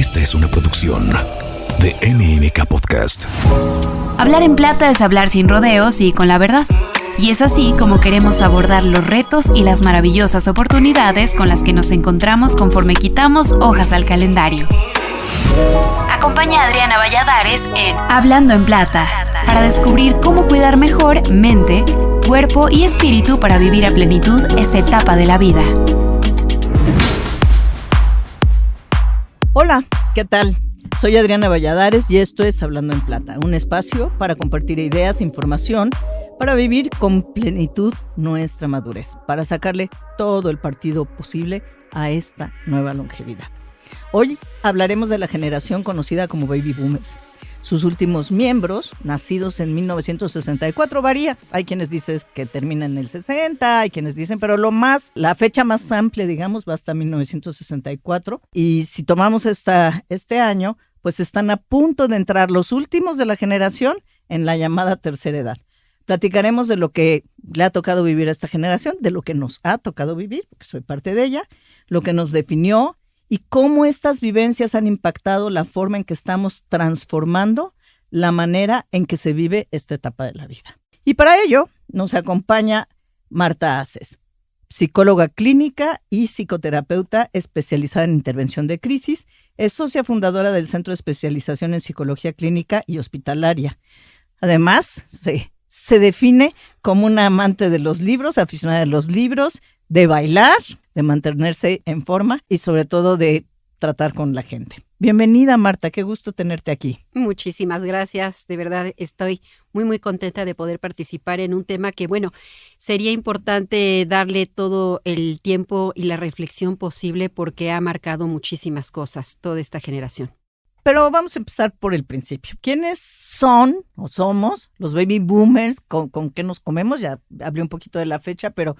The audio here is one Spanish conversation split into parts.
Esta es una producción de MMK Podcast. Hablar en plata es hablar sin rodeos y con la verdad. Y es así como queremos abordar los retos y las maravillosas oportunidades con las que nos encontramos conforme quitamos hojas al calendario. Acompaña a Adriana Valladares en Hablando en Plata para descubrir cómo cuidar mejor mente, cuerpo y espíritu para vivir a plenitud esta etapa de la vida. Hola, ¿qué tal? Soy Adriana Valladares y esto es Hablando en Plata, un espacio para compartir ideas e información para vivir con plenitud nuestra madurez, para sacarle todo el partido posible a esta nueva longevidad. Hoy hablaremos de la generación conocida como Baby Boomers. Sus últimos miembros, nacidos en 1964, varía. Hay quienes dicen que termina en el 60, hay quienes dicen, pero la fecha más amplia, digamos, va hasta 1964. Y si tomamos este año, pues están a punto de entrar los últimos de la generación en la llamada tercera edad. Platicaremos de lo que le ha tocado vivir a esta generación, de lo que nos ha tocado vivir, porque soy parte de ella, lo que nos definió, y cómo estas vivencias han impactado la forma en que estamos transformando la manera en que se vive esta etapa de la vida. Y para ello nos acompaña Marta Aces, psicóloga clínica y psicoterapeuta especializada en intervención de crisis. Es socia fundadora del Centro de Especialización en Psicología Clínica y Hospitalaria. Además, se define como una amante de los libros, aficionada de los libros, de bailar, de mantenerse en forma y sobre todo de tratar con la gente. Bienvenida, Marta, qué gusto tenerte aquí. Muchísimas gracias, de verdad estoy muy contenta de poder participar en un tema que, sería importante darle todo el tiempo y la reflexión posible porque ha marcado muchísimas cosas toda esta generación. Pero vamos a empezar por el principio. ¿Quiénes son o somos los baby boomers? ¿Con qué nos comemos? Ya hablé un poquito de la fecha, pero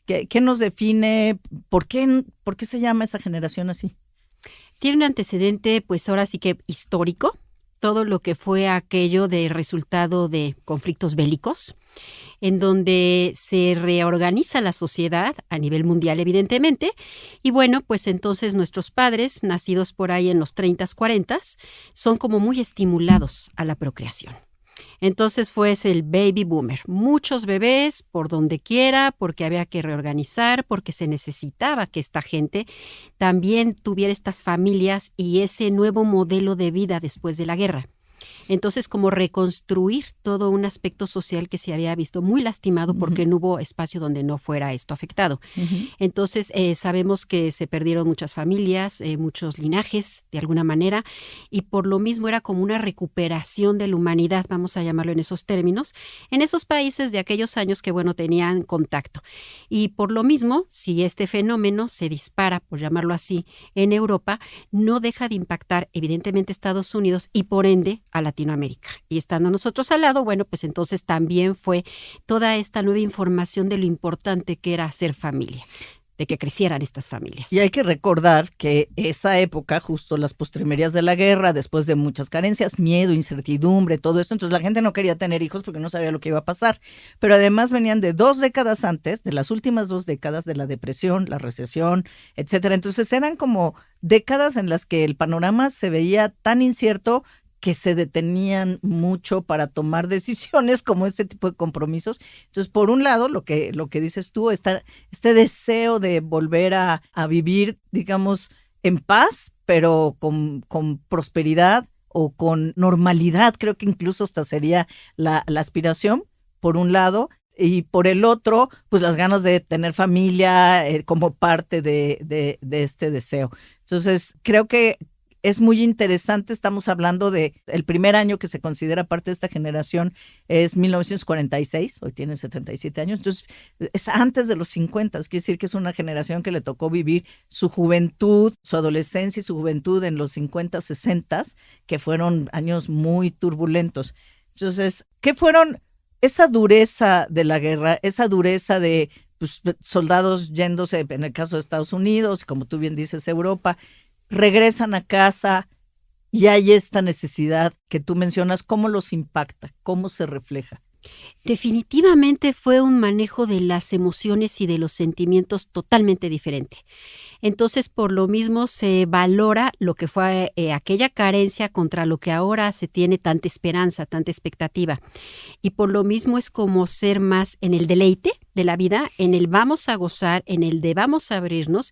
¿qué nos define? ¿Por qué se llama esa generación así? Tiene un antecedente, pues ahora sí que histórico, todo lo que fue aquello de resultado de conflictos bélicos, en donde se reorganiza la sociedad a nivel mundial, evidentemente, y pues entonces nuestros padres, nacidos por ahí en los 30s, 40s, son como muy estimulados a la procreación. Entonces fue el baby boomer, muchos bebés por donde quiera, porque había que reorganizar, porque se necesitaba que esta gente también tuviera estas familias y ese nuevo modelo de vida después de la guerra. Entonces, como reconstruir todo un aspecto social que se había visto muy lastimado porque no hubo espacio donde no fuera esto afectado. Entonces, sabemos que se perdieron muchas familias, muchos linajes de alguna manera, y por lo mismo era como una recuperación de la humanidad, vamos a llamarlo en esos términos, en esos países de aquellos años que, tenían contacto. Y por lo mismo, si este fenómeno se dispara, por llamarlo así, en Europa, no deja de impactar evidentemente Estados Unidos y por ende a Latinoamérica. Y estando nosotros al lado, pues entonces también fue toda esta nueva información de lo importante que era hacer familia, de que crecieran estas familias. Y hay que recordar que esa época, justo las postrimerías de la guerra, después de muchas carencias, miedo, incertidumbre, todo esto, entonces la gente no quería tener hijos porque no sabía lo que iba a pasar. Pero además venían de 2 décadas antes, de las últimas 2 décadas de la depresión, la recesión, etcétera. Entonces eran como décadas en las que el panorama se veía tan incierto que se detenían mucho para tomar decisiones como ese tipo de compromisos. Entonces, por un lado, lo que dices tú, este deseo de volver a vivir, digamos, en paz, pero con prosperidad o con normalidad, creo que incluso hasta sería la aspiración, por un lado, y por el otro, pues las ganas de tener familia como parte de este deseo. Entonces, creo que es muy interesante, estamos hablando de el primer año que se considera parte de esta generación es 1946, hoy tiene 77 años, entonces es antes de los 50, quiere decir que es una generación que le tocó vivir su juventud, su adolescencia y su juventud en los 50, 60, que fueron años muy turbulentos. Entonces, ¿qué fueron esa dureza de la guerra, esa dureza de soldados yéndose, en el caso de Estados Unidos, como tú bien dices, Europa, regresan a casa y hay esta necesidad que tú mencionas? ¿Cómo los impacta? ¿Cómo se refleja? Definitivamente fue un manejo de las emociones y de los sentimientos totalmente diferente. Entonces, por lo mismo se valora lo que fue aquella carencia contra lo que ahora se tiene tanta esperanza, tanta expectativa. Y por lo mismo es como ser más en el deleite de la vida, en el vamos a gozar, en el de vamos a abrirnos.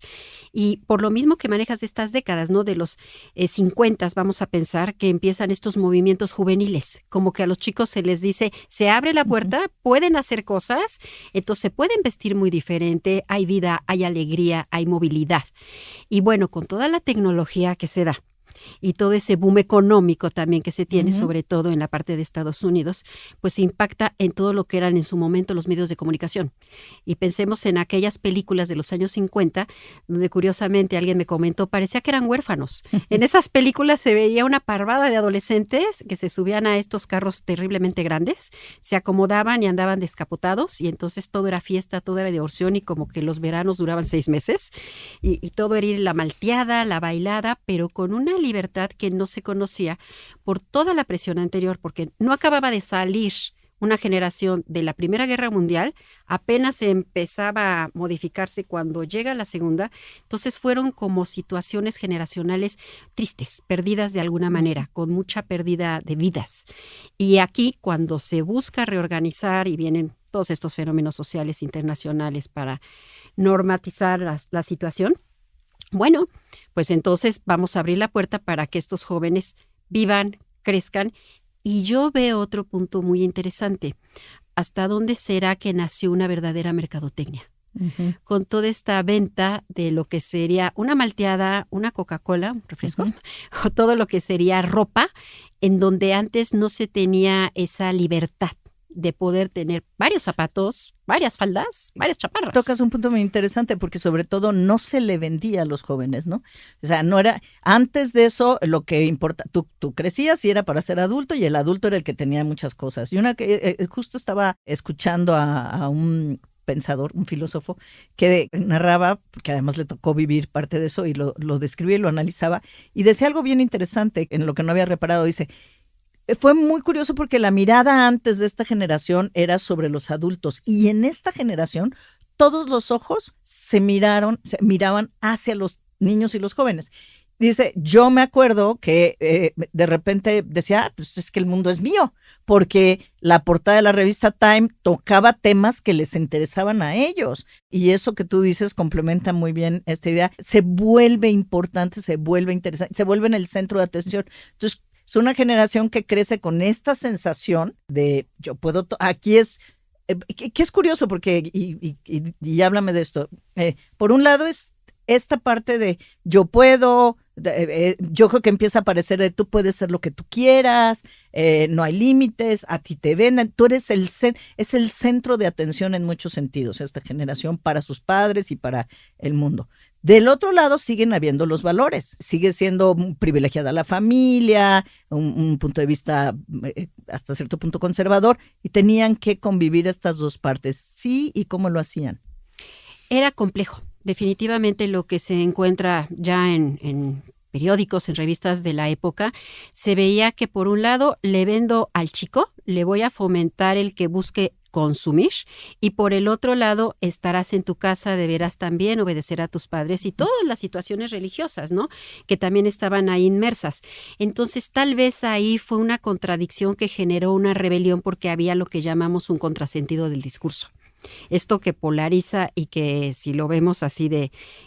Y por lo mismo que manejas estas décadas, ¿no? De los 50, vamos a pensar que empiezan estos movimientos juveniles, como que a los chicos se les dice, se abre la puerta, pueden hacer cosas, entonces se pueden vestir muy diferente, hay vida, hay alegría, hay movilidad. Y bueno, con toda la tecnología que se da y todo ese boom económico también que se tiene, sobre todo en la parte de Estados Unidos, pues se impacta en todo lo que eran en su momento los medios de comunicación. Y pensemos en aquellas películas de los años 50, donde curiosamente alguien me comentó, parecía que eran huérfanos. En esas películas se veía una parvada de adolescentes que se subían a estos carros terriblemente grandes, se acomodaban y andaban descapotados, y entonces todo era fiesta, todo era diversión, y como que los veranos duraban 6 meses, y todo era ir la malteada, la bailada, pero con una libertad que no se conocía por toda la presión anterior, porque no acababa de salir una generación de la Primera Guerra Mundial, apenas se empezaba a modificarse cuando llega la Segunda, entonces fueron como situaciones generacionales tristes, perdidas de alguna manera, con mucha pérdida de vidas. Y aquí, cuando se busca reorganizar y vienen todos estos fenómenos sociales internacionales para normatizar la situación, bueno, pues entonces vamos a abrir la puerta para que estos jóvenes vivan, crezcan. Y yo veo otro punto muy interesante. ¿Hasta dónde será que nació una verdadera mercadotecnia? Con toda esta venta de lo que sería una malteada, una Coca-Cola, un refresco, o todo lo que sería ropa, en donde antes no se tenía esa libertad de poder tener varios zapatos, varias faldas, varias chaparras. Tocas un punto muy interesante porque sobre todo no se le vendía a los jóvenes, ¿no? O sea, no era, antes de eso lo que importa, tú crecías y era para ser adulto, y el adulto era el que tenía muchas cosas. Y una que justo estaba escuchando a un pensador, un filósofo, que narraba, porque además le tocó vivir parte de eso y lo describía y lo analizaba, y decía algo bien interesante en lo que no había reparado. Dice, fue muy curioso porque la mirada antes de esta generación era sobre los adultos, y en esta generación todos los ojos se miraban hacia los niños y los jóvenes. Dice, yo me acuerdo que de repente decía, pues es que el mundo es mío, porque la portada de la revista Time tocaba temas que les interesaban a ellos. Y eso que tú dices complementa muy bien esta idea. Se vuelve importante, se vuelve interesante, se vuelve en el centro de atención. Entonces, es una generación que crece con esta sensación de yo puedo, aquí es, que es curioso porque, y háblame de esto, por un lado es esta parte de yo puedo, yo creo que empieza a aparecer de tú puedes ser lo que tú quieras, no hay límites, a ti te venden, tú eres es el centro de atención en muchos sentidos, esta generación para sus padres y para el mundo. Del otro lado siguen habiendo los valores, sigue siendo privilegiada la familia, un punto de vista hasta cierto punto conservador, y tenían que convivir estas dos partes. Sí, ¿y cómo lo hacían? Era complejo. Definitivamente lo que se encuentra ya en periódicos, en revistas de la época, se veía que por un lado le vendo al chico, le voy a fomentar el que busque consumir, y por el otro lado estarás en tu casa, deberás también obedecer a tus padres, y todas las situaciones religiosas, ¿no?, que también estaban ahí inmersas. Entonces tal vez ahí fue una contradicción que generó una rebelión porque había lo que llamamos un contrasentido del discurso. Esto que polariza y que si lo vemos así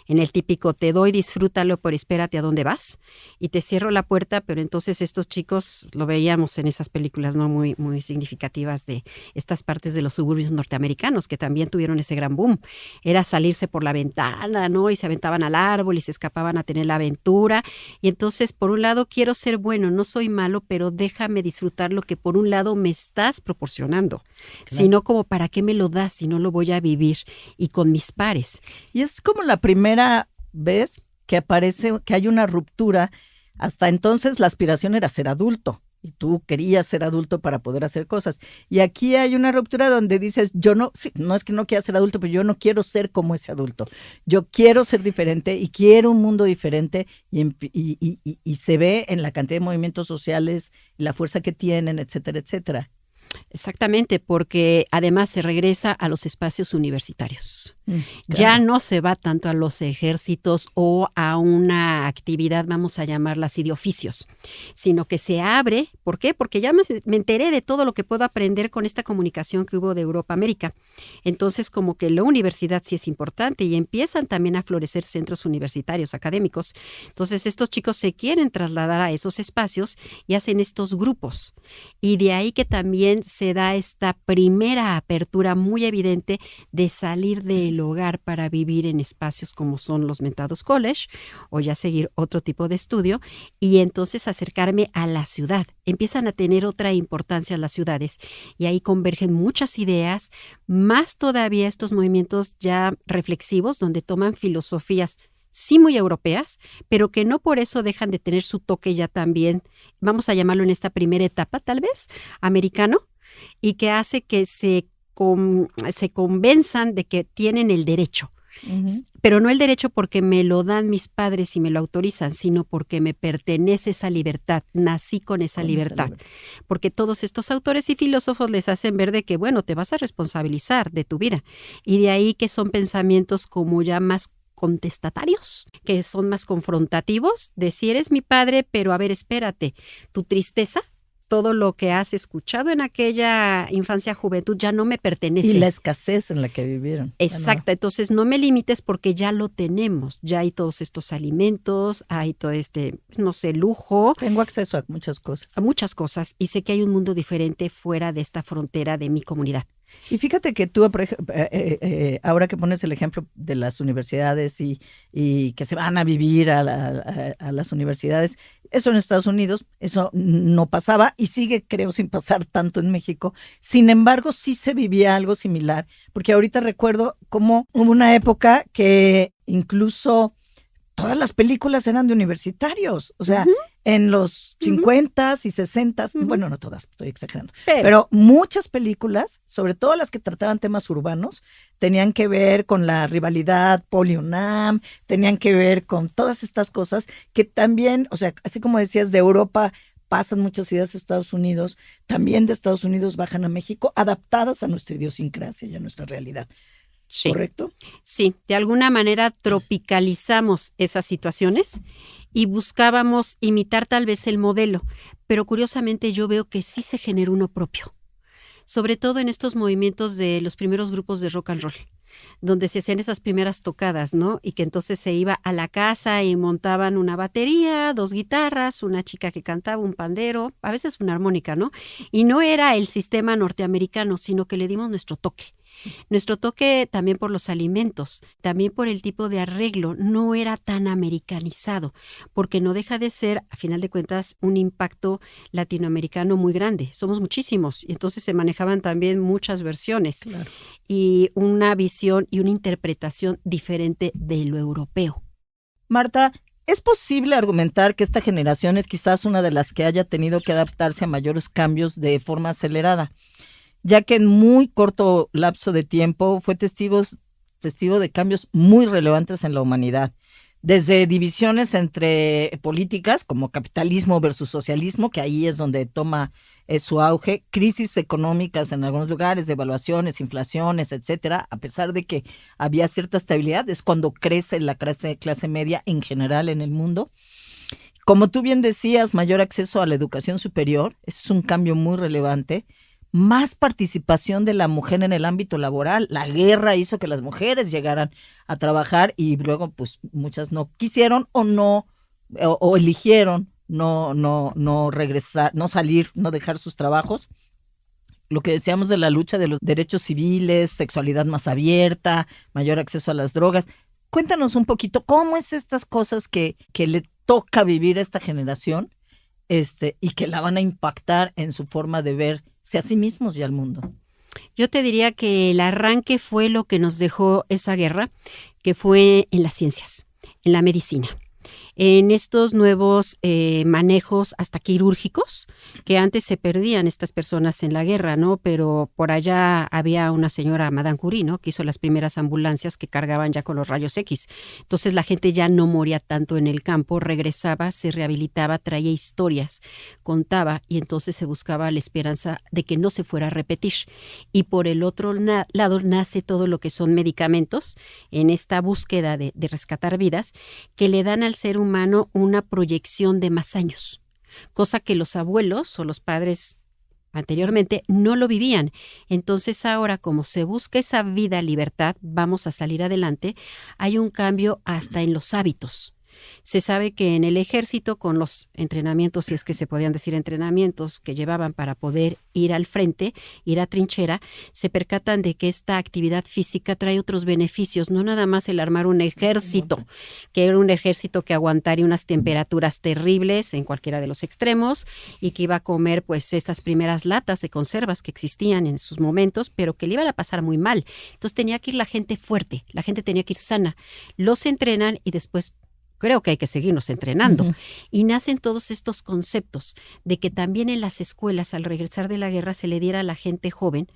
en el típico te doy, disfrútalo, pero espérate a dónde vas y te cierro la puerta, pero entonces estos chicos lo veíamos en esas películas no muy, muy significativas de estas partes de los suburbios norteamericanos que también tuvieron ese gran boom. Era salirse por la ventana, ¿no? Y se aventaban al árbol y se escapaban a tener la aventura. Y entonces, por un lado, quiero ser bueno, no soy malo, pero déjame disfrutar lo que por un lado me estás proporcionando. Claro. Sino como para qué me lo das si no lo voy a vivir y con mis pares. Y es como la primera vez que aparece, que hay una ruptura. Hasta entonces la aspiración era ser adulto y tú querías ser adulto para poder hacer cosas. Y aquí hay una ruptura donde dices, yo no, sí, no es que no quiera ser adulto, pero yo no quiero ser como ese adulto. Yo quiero ser diferente y quiero un mundo diferente, y se ve en la cantidad de movimientos sociales, la fuerza que tienen, etcétera, etcétera. Exactamente, porque además se regresa a los espacios universitarios. Claro. Ya no se va tanto a los ejércitos o a una actividad, vamos a llamarla así, de oficios, sino que se abre. ¿Por qué? Porque ya me enteré de todo lo que puedo aprender con esta comunicación que hubo de Europa a América. Entonces, como que la universidad sí es importante y empiezan también a florecer centros universitarios académicos. Entonces, estos chicos se quieren trasladar a esos espacios y hacen estos grupos. Y de ahí que también se da esta primera apertura muy evidente de salir del hogar para vivir en espacios como son los mentados college o ya seguir otro tipo de estudio y entonces acercarme a la ciudad. Empiezan a tener otra importancia las ciudades y ahí convergen muchas ideas, más todavía estos movimientos ya reflexivos donde toman filosofías sí muy europeas, pero que no por eso dejan de tener su toque ya también, vamos a llamarlo en esta primera etapa tal vez, americano, y que hace que se convenzan de que tienen el derecho. Pero no el derecho porque me lo dan mis padres y me lo autorizan, sino porque me pertenece esa libertad, nací con esa libertad. Porque todos estos autores y filósofos les hacen ver de que, bueno, te vas a responsabilizar de tu vida. Y de ahí que son pensamientos como ya más contestatarios, que son más confrontativos, de si eres mi padre, pero a ver, espérate, tu tristeza, todo lo que has escuchado en aquella infancia, juventud, ya no me pertenece. Y la escasez en la que vivieron. Exacto, entonces no me limites porque ya lo tenemos, ya hay todos estos alimentos, hay todo este, no sé, lujo. Tengo acceso a muchas cosas. A muchas cosas y sé que hay un mundo diferente fuera de esta frontera de mi comunidad. Y fíjate que tú, por ejemplo, ahora que pones el ejemplo de las universidades y que se van a vivir a las universidades, eso en Estados Unidos, eso no pasaba y sigue, creo, sin pasar tanto en México. Sin embargo, sí se vivía algo similar, porque ahorita recuerdo cómo hubo una época que incluso todas las películas eran de universitarios, o sea, en los 50s y 60s, bueno, no todas, estoy exagerando, pero muchas películas, sobre todo las que trataban temas urbanos, tenían que ver con la rivalidad Poli-UNAM, tenían que ver con todas estas cosas que también, o sea, así como decías, de Europa pasan muchas ideas a Estados Unidos, también de Estados Unidos bajan a México, adaptadas a nuestra idiosincrasia y a nuestra realidad. Sí. ¿Correcto? Sí, de alguna manera tropicalizamos esas situaciones y buscábamos imitar tal vez el modelo, pero curiosamente yo veo que sí se generó uno propio, sobre todo en estos movimientos de los primeros grupos de rock and roll, donde se hacían esas primeras tocadas, ¿no? Y que entonces se iba a la casa y montaban una batería, 2 guitarras, una chica que cantaba, un pandero, a veces una armónica, ¿no? Y no era el sistema norteamericano, sino que le dimos nuestro toque. Nuestro toque también por los alimentos, también por el tipo de arreglo, no era tan americanizado, porque no deja de ser, a final de cuentas, un impacto latinoamericano muy grande. Somos muchísimos y entonces se manejaban también muchas versiones y una visión y una interpretación diferente de lo europeo. Marta, ¿es posible argumentar que esta generación es quizás una de las que haya tenido que adaptarse a mayores cambios de forma acelerada, ya que en muy corto lapso de tiempo fue testigo de cambios muy relevantes en la humanidad? Desde divisiones entre políticas, como capitalismo versus socialismo, que ahí es donde toma su auge, crisis económicas en algunos lugares, devaluaciones, inflaciones, etcétera, a pesar de que había cierta estabilidad, es cuando crece la clase media en general en el mundo. Como tú bien decías, mayor acceso a la educación superior, es un cambio muy relevante. Más participación de la mujer en el ámbito laboral. La guerra hizo que las mujeres llegaran a trabajar y luego pues muchas no quisieron o eligieron no regresar, no salir, no dejar sus trabajos. Lo que decíamos de la lucha de los derechos civiles, sexualidad más abierta, mayor acceso a las drogas. Cuéntanos un poquito cómo es estas cosas que le toca vivir a esta generación y que la van a impactar en su forma de verse a sí mismos y al mundo. Yo te diría que el arranque fue lo que nos dejó esa guerra, que fue en las ciencias, en la medicina. en estos nuevos manejos hasta quirúrgicos, que antes se perdían estas personas en la guerra, ¿no? Pero por allá había una señora, Madame Curie, ¿no? Que hizo las primeras ambulancias que cargaban ya con los rayos X. Entonces la gente ya no moría tanto en el campo, regresaba, se rehabilitaba, traía historias, contaba, y entonces se buscaba la esperanza de que no se fuera a repetir. Y por el otro lado nace todo lo que son medicamentos en esta búsqueda de rescatar vidas, que le dan al ser humano una proyección de más años, cosa que los abuelos o los padres anteriormente no lo vivían. Entonces ahora, como se busca esa vida, libertad, vamos a salir adelante, hay un cambio hasta en los hábitos. Se sabe que en el ejército, con los entrenamientos, si es que se podían decir entrenamientos que llevaban para poder ir al frente, ir a trinchera, se percatan de que esta actividad física trae otros beneficios, no nada más el armar un ejército, que era un ejército que aguantaría unas temperaturas terribles en cualquiera de los extremos y que iba a comer pues estas primeras latas de conservas que existían en sus momentos, pero que le iban a pasar muy mal. Entonces tenía que ir la gente fuerte, la gente tenía que ir sana. Los entrenan y después creo que hay que seguirnos entrenando. Uh-huh. Y nacen todos estos conceptos de que también en las escuelas, al regresar de la guerra, se le diera a la gente joven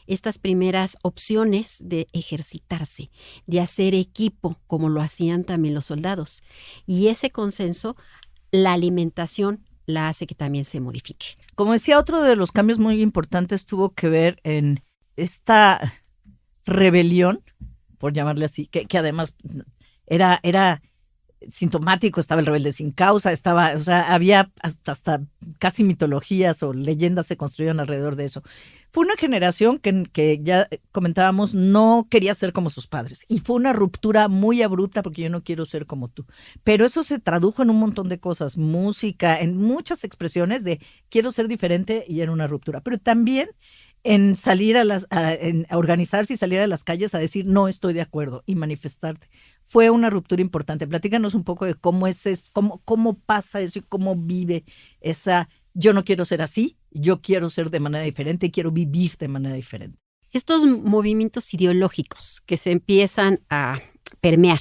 estas primeras opciones de ejercitarse, de hacer equipo, como lo hacían también los soldados. Y ese consenso, la alimentación la hace que también se modifique. Como decía, otro de los cambios muy importantes tuvo que ver en esta rebelión, por llamarle así, que además era sintomático. Estaba el rebelde sin causa, había hasta casi mitologías o leyendas se construyeron alrededor de eso. Fue una generación que ya comentábamos, no quería ser como sus padres, y fue una ruptura muy abrupta, porque yo no quiero ser como tú. Pero eso se tradujo en un montón de cosas, música, en muchas expresiones de quiero ser diferente, y era una ruptura. Pero también en salir en organizarse y salir a las calles a decir no estoy de acuerdo y manifestarte. Fue una ruptura importante. Platícanos un poco de cómo cómo pasa eso y cómo vive esa yo no quiero ser así, yo quiero ser de manera diferente y quiero vivir de manera diferente. Estos movimientos ideológicos que se empiezan a permear,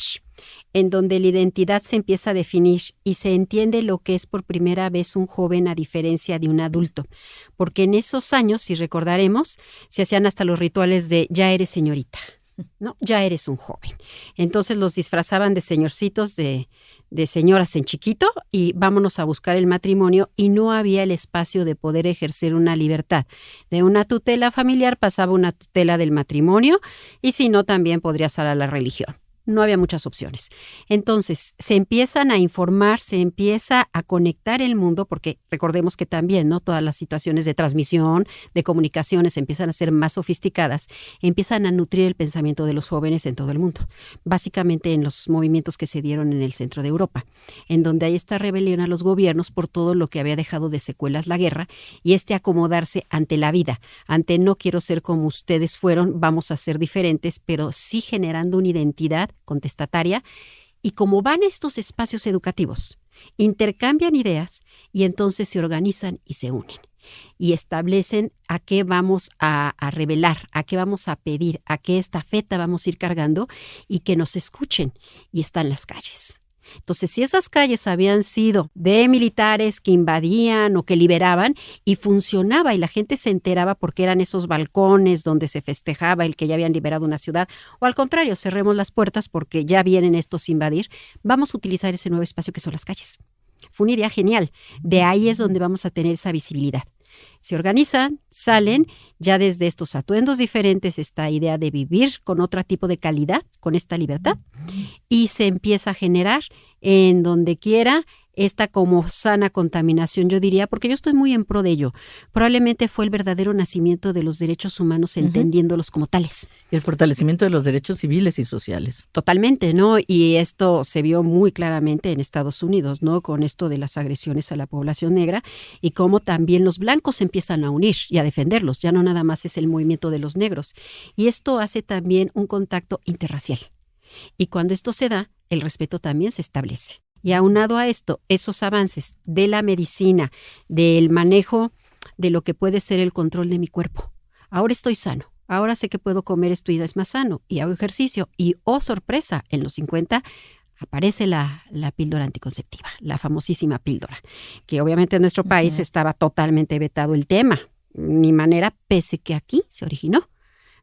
en donde la identidad se empieza a definir y se entiende lo que es por primera vez un joven a diferencia de un adulto. Porque en esos años, si recordaremos, se hacían hasta los rituales de ya eres señorita, ¿no? Ya eres un joven. Entonces los disfrazaban de señorcitos, de señoras en chiquito, y vámonos a buscar el matrimonio, y no había el espacio de poder ejercer una libertad. De una tutela familiar pasaba una tutela del matrimonio, y si no, también podría ser a la religión. No había muchas opciones. Entonces, se empiezan a informar, se empieza a conectar el mundo, porque recordemos que también, ¿no? Todas las situaciones de transmisión, de comunicaciones empiezan a ser más sofisticadas, empiezan a nutrir el pensamiento de los jóvenes en todo el mundo. Básicamente en los movimientos que se dieron en el centro de Europa, en donde hay esta rebelión a los gobiernos por todo lo que había dejado de secuelas la guerra, y acomodarse ante la vida, ante no quiero ser como ustedes fueron, vamos a ser diferentes, pero sí generando una identidad contestataria. Y como van estos espacios educativos, intercambian ideas y entonces se organizan y se unen y establecen a qué vamos a revelar, a qué vamos a pedir, a qué estafeta vamos a ir cargando, y que nos escuchen, y están las calles. Entonces, si esas calles habían sido de militares que invadían o que liberaban, y funcionaba y la gente se enteraba porque eran esos balcones donde se festejaba el que ya habían liberado una ciudad, o al contrario, cerremos las puertas porque ya vienen estos a invadir, vamos a utilizar ese nuevo espacio que son las calles. Fue una idea genial. De ahí es donde vamos a tener esa visibilidad. Se organizan, salen, ya desde estos atuendos diferentes, esta idea de vivir con otro tipo de calidad, con esta libertad, y se empieza a generar en donde quiera esta como sana contaminación, yo diría, porque yo estoy muy en pro de ello. Probablemente fue el verdadero nacimiento de los derechos humanos, entendiéndolos como tales. El fortalecimiento de los derechos civiles y sociales. Totalmente, ¿no? Y esto se vio muy claramente en Estados Unidos, ¿no? Con esto de las agresiones a la población negra, y cómo también los blancos se empiezan a unir y a defenderlos. Ya no nada más es el movimiento de los negros. Y esto hace también un contacto interracial. Y cuando esto se da, el respeto también se establece. Y aunado a esto, esos avances de la medicina, del manejo de lo que puede ser el control de mi cuerpo. Ahora estoy sano, ahora sé que puedo comer esto y es más sano, y hago ejercicio. Y, oh sorpresa, en los 50 aparece la píldora anticonceptiva, la famosísima píldora, que obviamente en nuestro país estaba totalmente vetado el tema, ni manera, pese que aquí se originó.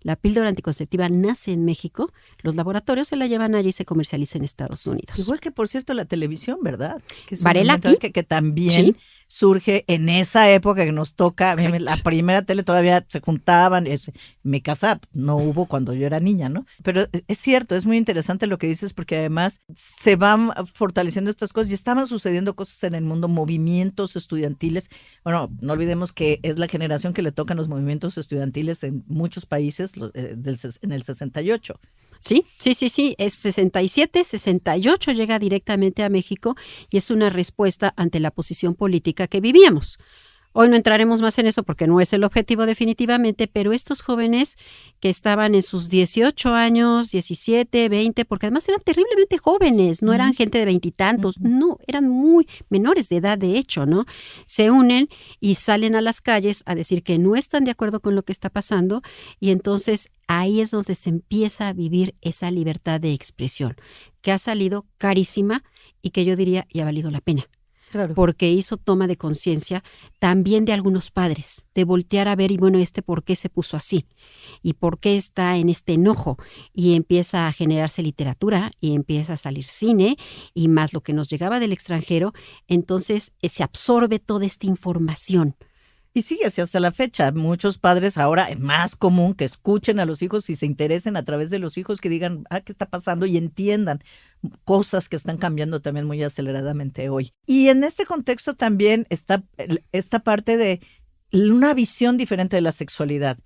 La píldora anticonceptiva nace en México, los laboratorios se la llevan allí y se comercializa en Estados Unidos. Igual que, por cierto, la televisión, ¿verdad? Que es Varela aquí. Que también surge en esa época que nos toca. La primera tele todavía se juntaban. En mi casa no hubo cuando yo era niña, ¿no? Pero es cierto, es muy interesante lo que dices, porque además se van fortaleciendo estas cosas y estaban sucediendo cosas en el mundo, movimientos estudiantiles. Bueno, no olvidemos que es la generación que le tocan los movimientos estudiantiles en muchos países en el 68. Sí, es 67, 68 llega directamente a México y es una respuesta ante la posición política que vivíamos. Hoy no entraremos más en eso porque no es el objetivo definitivamente, pero estos jóvenes que estaban en sus 18 años, 17, 20, porque además eran terriblemente jóvenes, no eran gente de veintitantos, no, eran muy menores de edad de hecho, ¿no? Se unen y salen a las calles a decir que no están de acuerdo con lo que está pasando y entonces ahí es donde se empieza a vivir esa libertad de expresión, que ha salido carísima y que yo diría ya ha valido la pena. Claro. Porque hizo toma de conciencia también de algunos padres, de voltear a ver y bueno, ¿por qué se puso así? ¿Y por qué está en este enojo? Y empieza a generarse literatura y empieza a salir cine y más lo que nos llegaba del extranjero, entonces se absorbe toda esta información. Y sigue así hasta la fecha. Muchos padres ahora es más común que escuchen a los hijos y se interesen a través de los hijos, que digan, ¿qué está pasando? Y entiendan cosas que están cambiando también muy aceleradamente hoy. Y en este contexto también está esta parte de una visión diferente de la sexualidad.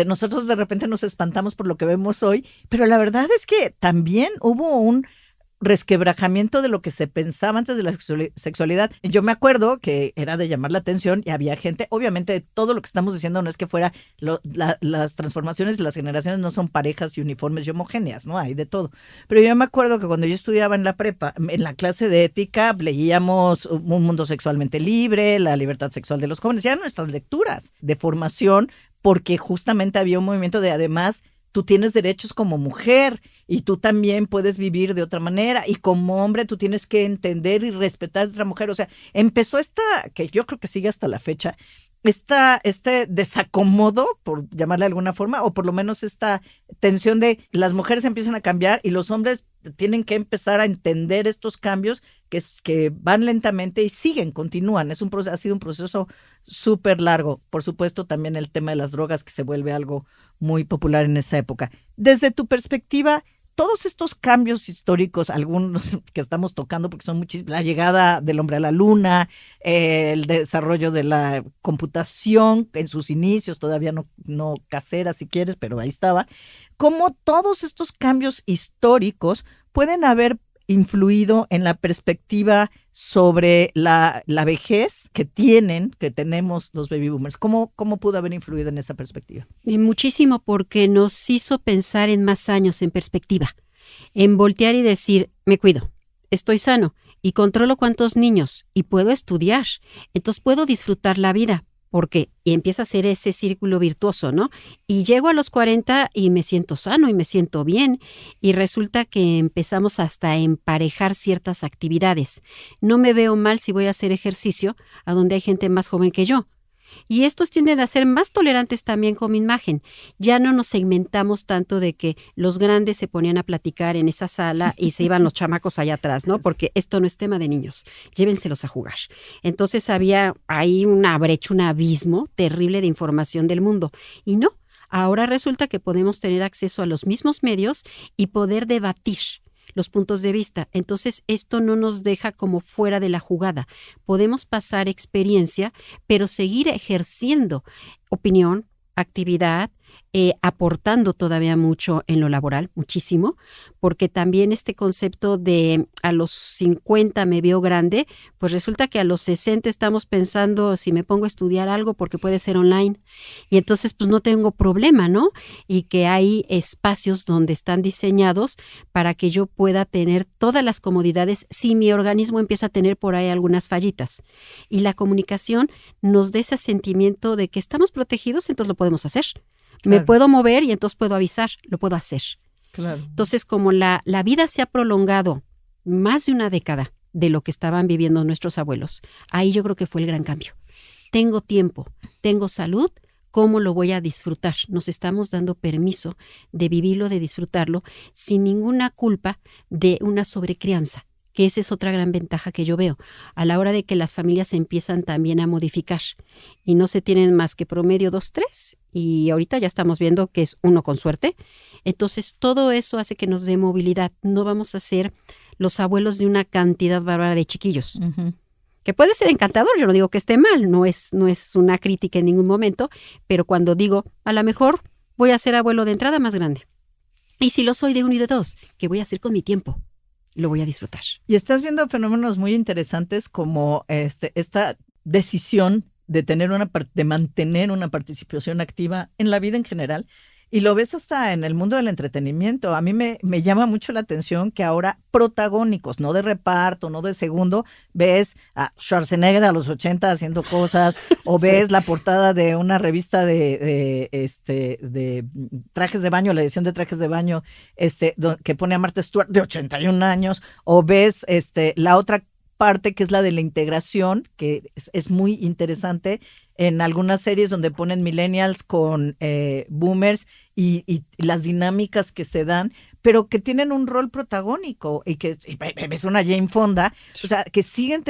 Nosotros de repente nos espantamos por lo que vemos hoy, pero la verdad es que también hubo un resquebrajamiento de lo que se pensaba antes de la sexualidad. Yo me acuerdo que era de llamar la atención y había gente, obviamente todo lo que estamos diciendo no es que fuera, las transformaciones de las generaciones no son parejas y uniformes y homogéneas, ¿no? Hay de todo. Pero yo me acuerdo que cuando yo estudiaba en la prepa, en la clase de ética, leíamos Un mundo sexualmente libre, La libertad sexual de los jóvenes, ya eran nuestras lecturas de formación, porque justamente había un movimiento de además tú tienes derechos como mujer y tú también puedes vivir de otra manera y como hombre tú tienes que entender y respetar a otra mujer. O sea, empezó que yo creo que sigue hasta la fecha, este desacomodo, por llamarle de alguna forma, o por lo menos esta tensión de las mujeres empiezan a cambiar y los hombres tienen que empezar a entender estos cambios que van lentamente y continúan. Ha sido un proceso súper largo. Por supuesto, también el tema de las drogas, que se vuelve algo muy popular en esa época. Desde tu perspectiva, todos estos cambios históricos, algunos que estamos tocando porque son muchísimos, la llegada del hombre a la luna, el desarrollo de la computación en sus inicios, todavía no casera si quieres, pero ahí estaba, cómo todos estos cambios históricos pueden haber influido en la perspectiva sobre la vejez que tenemos los baby boomers. ¿Cómo pudo haber influido en esa perspectiva? Muchísimo, porque nos hizo pensar en más años, en perspectiva, en voltear y decir, me cuido, estoy sano y controlo cuántos niños y puedo estudiar, entonces puedo disfrutar la vida. Porque y empieza a ser ese círculo virtuoso, ¿no? Y llego a los 40 y me siento sano y me siento bien y resulta que empezamos hasta a emparejar ciertas actividades. No me veo mal si voy a hacer ejercicio a donde hay gente más joven que yo. Y estos tienden a ser más tolerantes también con mi imagen. Ya no nos segmentamos tanto de que los grandes se ponían a platicar en esa sala y se iban los chamacos allá atrás, ¿no? Porque esto no es tema de niños, llévenselos a jugar. Entonces había ahí una brecha, un abismo terrible de información del mundo. Y no, ahora resulta que podemos tener acceso a los mismos medios y poder debatir los puntos de vista. Entonces, esto no nos deja como fuera de la jugada. Podemos pasar experiencia, pero seguir ejerciendo opinión, actividad, aportando todavía mucho en lo laboral, muchísimo, porque también este concepto de a los 50 me veo grande, pues resulta que a los 60 estamos pensando si me pongo a estudiar algo porque puede ser online y entonces pues no tengo problema, ¿no? Y que hay espacios donde están diseñados para que yo pueda tener todas las comodidades si mi organismo empieza a tener por ahí algunas fallitas. Y la comunicación nos da ese sentimiento de que estamos protegidos, entonces lo podemos hacer. Claro. Me puedo mover y entonces puedo avisar, lo puedo hacer. Claro. Entonces, como la vida se ha prolongado más de una década de lo que estaban viviendo nuestros abuelos. Ahí yo creo que fue el gran cambio. Tengo tiempo, tengo salud, ¿cómo lo voy a disfrutar? Nos estamos dando permiso de vivirlo, de disfrutarlo, sin ninguna culpa de una sobrecrianza, que esa es otra gran ventaja que yo veo, a la hora de que las familias se empiezan también a modificar y no se tienen más que promedio 2, 3, y ahorita ya estamos viendo que es 1 con suerte. Entonces todo eso hace que nos dé movilidad. No vamos a ser los abuelos de una cantidad bárbara de chiquillos. Uh-huh. Que puede ser encantador, yo no digo que esté mal, no es una crítica en ningún momento, pero cuando digo, a lo mejor voy a ser abuelo de entrada más grande. Y si lo soy de 1 y de 2, ¿qué voy a hacer con mi tiempo? Lo voy a disfrutar. Y estás viendo fenómenos muy interesantes como esta decisión de de mantener una participación activa en la vida en general. Y lo ves hasta en el mundo del entretenimiento. A mí me llama mucho la atención que ahora protagónicos, no de reparto, no de segundo, ves a Schwarzenegger a los 80 haciendo cosas, o ves sí. La portada de una revista de trajes de baño, la edición de trajes de baño, que pone a Martha Stewart de 81 años, o ves la otra parte que es la de la integración, que es muy interesante en algunas series donde ponen millennials con boomers y las dinámicas que se dan, pero que tienen un rol protagónico y que es una Jane Fonda, o sea, que siguen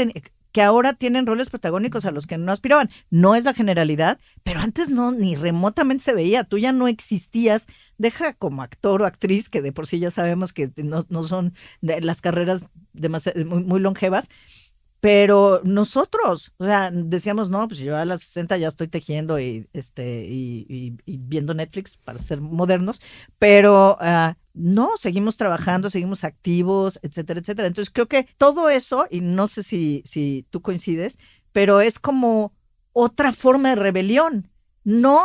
que ahora tienen roles protagónicos a los que no aspiraban. No es la generalidad, pero antes no, ni remotamente se veía. Tú ya no existías, deja como actor o actriz, que de por sí ya sabemos que no son las carreras muy, muy longevas, pero nosotros, o sea, decíamos, no, pues yo a las 60 ya estoy tejiendo y viendo Netflix para ser modernos, pero no, seguimos trabajando, seguimos activos, etcétera, etcétera. Entonces creo que todo eso, y no sé si tú coincides, pero es como otra forma de rebelión. No,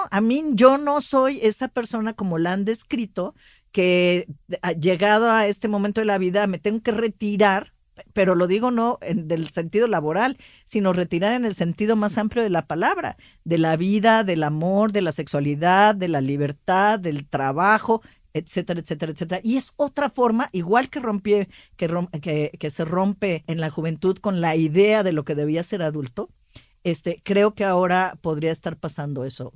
yo no soy esa persona como la han descrito, que llegado a este momento de la vida me tengo que retirar, pero lo digo no del sentido laboral, sino retirar en el sentido más amplio de la palabra, de la vida, del amor, de la sexualidad, de la libertad, del trabajo, etcétera, etcétera, etcétera. Y es otra forma, igual que se rompe en la juventud con la idea de lo que debía ser adulto, creo que ahora podría estar pasando eso.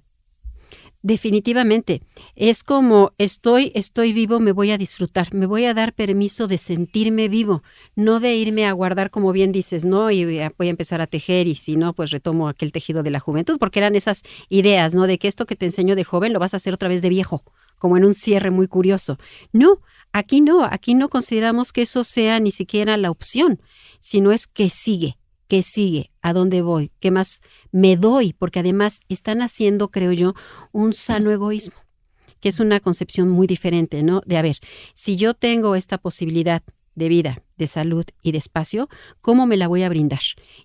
Definitivamente, es como estoy vivo, me voy a disfrutar, me voy a dar permiso de sentirme vivo, no de irme a guardar, como bien dices, ¿no? Y voy a empezar a tejer y si no, pues retomo aquel tejido de la juventud, porque eran esas ideas, ¿no? De que esto que te enseño de joven lo vas a hacer otra vez de viejo, como en un cierre muy curioso. No, aquí no consideramos que eso sea ni siquiera la opción, sino es que sigue, a dónde voy, qué más me doy, porque además están haciendo, creo yo, un sano egoísmo, que es una concepción muy diferente, ¿no? De, a ver, si yo tengo esta posibilidad de vida, de salud y de espacio, ¿cómo me la voy a brindar?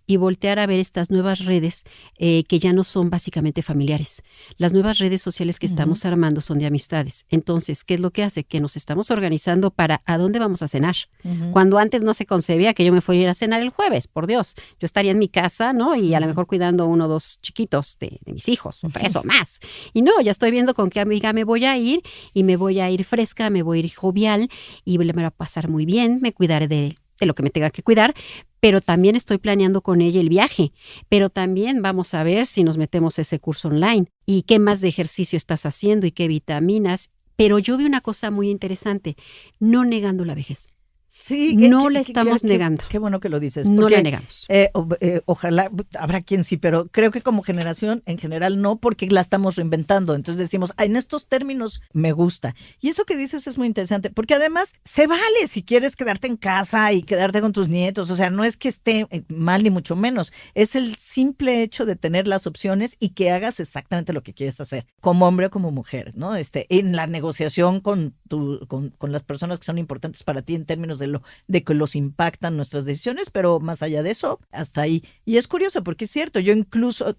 Y voltear a ver estas nuevas redes que ya no son básicamente familiares. Las nuevas redes sociales que estamos armando son de amistades. Entonces, ¿qué es lo que hace? Que nos estamos organizando para ¿a dónde vamos a cenar? Cuando antes no se concebía que yo me fuera a ir a cenar el jueves, por Dios. Yo estaría en mi casa, ¿no? Y a lo mejor cuidando 1 o 2 chiquitos de mis hijos, o 3 o más. Y no, ya estoy viendo con qué amiga me voy a ir y me voy a ir fresca, me voy a ir jovial y me va a pasar muy bien, me cuidaré de lo que me tenga que cuidar, pero también estoy planeando con ella el viaje, pero también vamos a ver si nos metemos ese curso online y qué más de ejercicio estás haciendo y qué vitaminas, pero yo vi una cosa muy interesante, no negando la vejez. Sí, no la estamos negando. Qué bueno que lo dices. No porque, la negamos. Ojalá, habrá quien sí, pero creo que como generación en general no, porque la estamos reinventando. Entonces decimos, en estos términos me gusta. Y eso que dices es muy interesante, porque además se vale si quieres quedarte en casa y quedarte con tus nietos. O sea, no es que esté mal ni mucho menos. Es el simple hecho de tener las opciones y que hagas exactamente lo que quieres hacer, como hombre o como mujer, ¿no? En la negociación con las personas que son importantes para ti en términos de que los impactan nuestras decisiones, pero más allá de eso, hasta ahí. Y es curioso porque es cierto, yo incluso,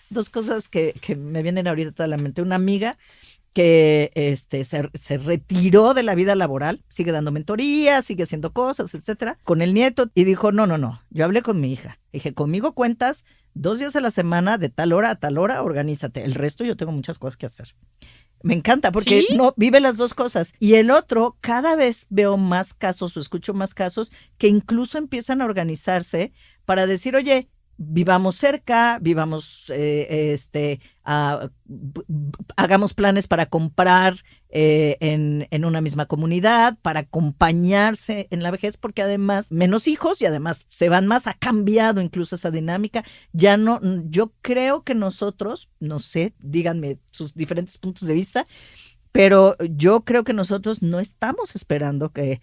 dos cosas que me vienen ahorita a la mente. Una amiga que se retiró de la vida laboral, sigue dando mentorías, sigue haciendo cosas, etcétera, con el nieto, y dijo, no, yo hablé con mi hija. Dije, conmigo cuentas 2 días a la semana, de tal hora a tal hora, organízate. El resto yo tengo muchas cosas que hacer. Me encanta porque ¿Sí? no vive las dos cosas. Y el otro, cada vez veo más casos o escucho más casos que incluso empiezan a organizarse para decir, oye, vivamos cerca, vivamos, hagamos planes para comprar en una misma comunidad, para acompañarse en la vejez, porque además menos hijos y además se van más, ha cambiado incluso esa dinámica. Ya no, yo creo que nosotros, no sé, díganme sus diferentes puntos de vista, pero yo creo que nosotros no estamos esperando que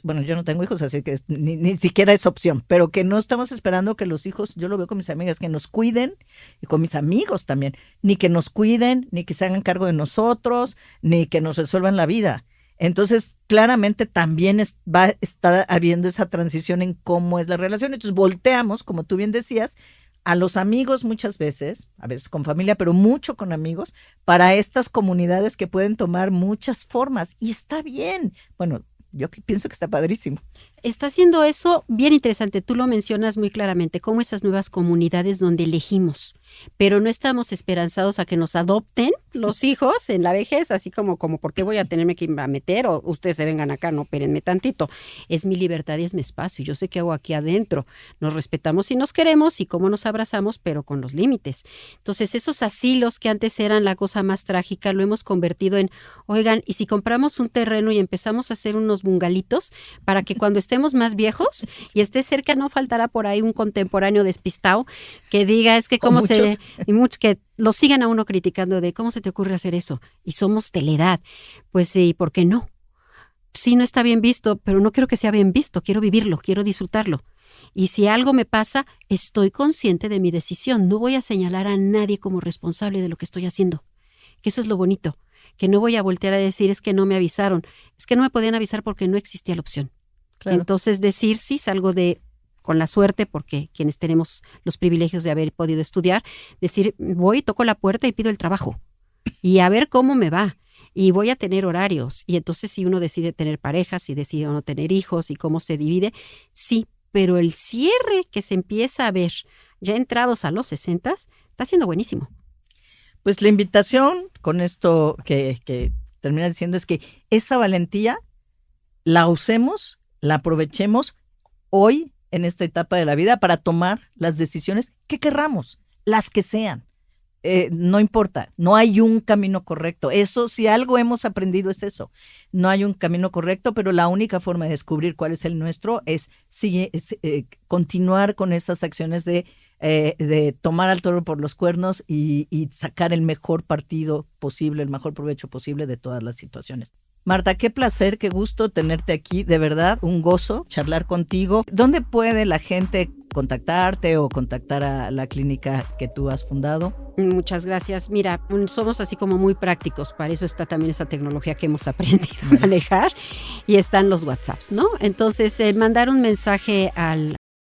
bueno, yo no tengo hijos, así que ni siquiera es opción, pero que no estamos esperando que los hijos, yo lo veo con mis amigas, que nos cuiden, y con mis amigos también, ni que nos cuiden, ni que se hagan cargo de nosotros, ni que nos resuelvan la vida. Entonces, claramente también está habiendo esa transición en cómo es la relación. Entonces, volteamos, como tú bien decías, a los amigos muchas veces, a veces con familia, pero mucho con amigos, para estas comunidades que pueden tomar muchas formas. Y está bien. Bueno, yo pienso que está padrísimo. Está haciendo eso bien interesante. Tú lo mencionas muy claramente, como esas nuevas comunidades donde elegimos, pero no estamos esperanzados a que nos adopten los hijos en la vejez, así como ¿por qué voy a tenerme que meter? O ustedes se vengan acá, no, espérenme tantito. Es mi libertad y es mi espacio. Yo sé qué hago aquí adentro. Nos respetamos y nos queremos y cómo nos abrazamos, pero con los límites. Entonces, esos asilos que antes eran la cosa más trágica, lo hemos convertido en, oigan, ¿y si compramos un terreno y empezamos a hacer unos bungalitos para que cuando estemos más viejos y esté cerca, no faltará por ahí un contemporáneo despistado que diga, es que cómo se... Y muchos que lo sigan a uno criticando de cómo se te ocurre hacer eso, y somos de la edad. Pues sí, ¿por qué no? Sí, no está bien visto, pero no quiero que sea bien visto, quiero vivirlo, quiero disfrutarlo. Y si algo me pasa, estoy consciente de mi decisión, no voy a señalar a nadie como responsable de lo que estoy haciendo, que eso es lo bonito, que no voy a voltear a decir es que no me avisaron, es que no me podían avisar porque no existía la opción. Claro. Entonces decir sí, salgo con la suerte, porque quienes tenemos los privilegios de haber podido estudiar, decir voy, toco la puerta y pido el trabajo y a ver cómo me va. Y voy a tener horarios. Y entonces si uno decide tener parejas, si decide o no tener hijos y cómo se divide, sí, pero el cierre que se empieza a ver ya entrados a los 60 está siendo buenísimo. Pues la invitación con esto que termina diciendo es que esa valentía la usemos, la aprovechemos hoy en esta etapa de la vida para tomar las decisiones que querramos, las que sean. No importa, no hay un camino correcto. Eso, si algo hemos aprendido es eso. No hay un camino correcto, pero la única forma de descubrir cuál es el nuestro es continuar con esas acciones de tomar al toro por los cuernos y sacar el mejor partido posible, el mejor provecho posible de todas las situaciones. Marta, qué placer, qué gusto tenerte aquí, de verdad, un gozo charlar contigo. ¿Dónde puede la gente contactarte o contactar a la clínica que tú has fundado? Muchas gracias. Mira, somos así como muy prácticos, para eso está también esa tecnología que hemos aprendido a manejar y están los WhatsApps, ¿no? Entonces, mandar un mensaje al